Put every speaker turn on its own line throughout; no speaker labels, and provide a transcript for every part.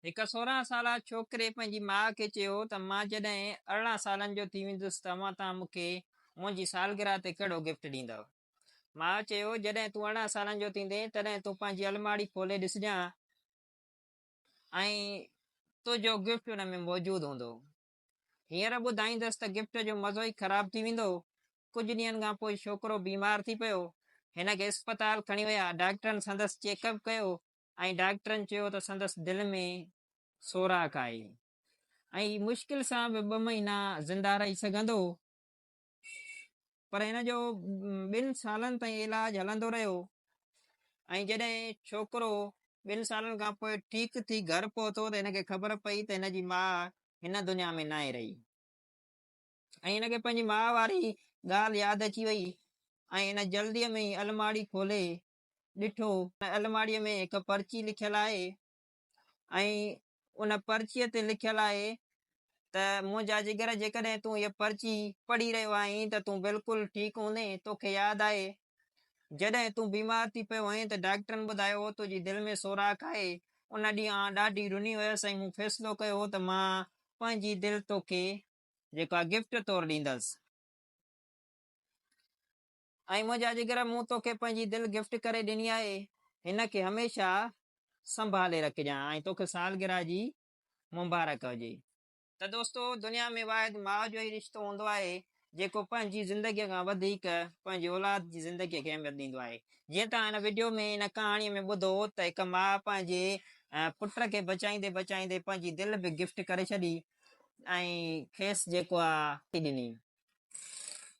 हिक 16 साला छोकिरे पंहिंजी माउ खे चयो त मां जॾहिं 18 सालनि जो थी वेंदुसि तव्हां मूंखे मुंहिंजी सालगिरह ते कहिड़ो गिफ्ट ॾींदव। माउ चयो जॾहिं तूं 18 सालनि जो थींदे तॾहिं तूं पंहिंजी अलमारी खोले ॾिसजांइ ऐं तुंहिंजो गिफ्ट हुन में मौजूदु हूंदो। हींअर ॿुधाईंदसि त गिफ्ट जो मज़ो ई ख़राब थी वेंदो। कुझु ॾींहंनि खां पोइ छोकिरो बीमार थी पियो। हिन खे अस्पताल खणी विया। डॉक्टरनि संदसि चेकअप कयो ऐं डॉक्टरनि चयो त संदसि दिलि में सोराख़ आहे ऐं मुश्किल सां बि 2 महीना ज़िंदा रही सघंदो। पर हिन जो 2 सालनि ताईं इलाज हलंदो रहियो ऐं जॾहिं छोकिरो 2 सालनि खां पोइ ठीकु थी घर पहुतो त हिनखे ख़बर पई त हिन जी माउ हिन दुनिया में न आहे रही ऐं हिनखे पंहिंजी माउ वारी ॻाल्हि यादि अची वई ऐं हिन जल्दीअ में ई अलमारी खोले ॾिठो। अलमारीअ में हिकु पर्ची लिखियलु आहे ऐं उन पर्चीअ ते लिखियलु आहे त मुंहिंजा जिगर जेकॾहिं तूं इहा पर्ची पढ़ी रहियो आहीं त तूं बिल्कुलु ठीकु हूंदे। तोखे यादि आहे जॾहिं तूं बीमार थी पियो आहीं त डॉक्टरनि ॿुधायो तुंहिंजी दिलि में सोराख़ आहे। उन ॾींहुं आउं ॾाढी रुनी हुयसि ऐं मूं फ़ैसिलो कयो त मां पंहिंजी दिलि तोखे जेको आहे गिफ्ट तौरु ॾींदसि ऐं मुंहिंजा जिगर मूं तोखे पंहिंजी दिलि गिफ्ट करे ॾिनी आहे। हिन खे हमेशह संभाले रखजांइ ऐं तोखे सालगिरह जी मुबारक हुजे। त दोस्तो दुनिया में वाहिद माउ जो ई रिश्तो हूंदो आहे जेको पंहिंजी ज़िंदगीअ खां वधीक पंहिंजी औलाद जी ज़िंदगीअ खे अहमियत ॾींदो आहे। जीअं तव्हां हिन वीडियो में हिन कहाणीअ में ॿुधो त हिकु माउ पंहिंजे पुट खे बचाईंदे बचाईंदे पंहिंजी दिलि बि गिफ्ट करे छॾी ऐं खेसि जेको आहे ॾिनी।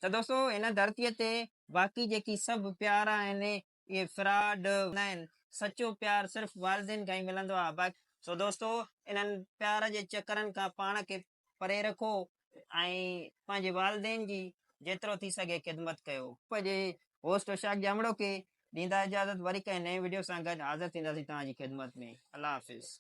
त दोस्तो हिन धरतीअ ते बाक़ी जेकी सभु प्यार आहिनि इहे फ्रॉड न आहिनि। सचो प्यार सिर्फ़ु वालिदेन खां ई मिलंदो आहे। सो दोस्तो इन्हनि प्यार जे चकरनि खां पाण खे परे रखो ऐं पंहिंजे वालिदेन जी जेतिरो थी सघे ख़िदमत कयो। पंहिंजे होस्ट उशाक जामड़ो खे ॾींदा इजाज़त। वरी कंहिं नए वीडियो सां गॾु हाज़िर थींदासीं तव्हांजी ख़िदमत में। अल्लाह हाफ़िज़।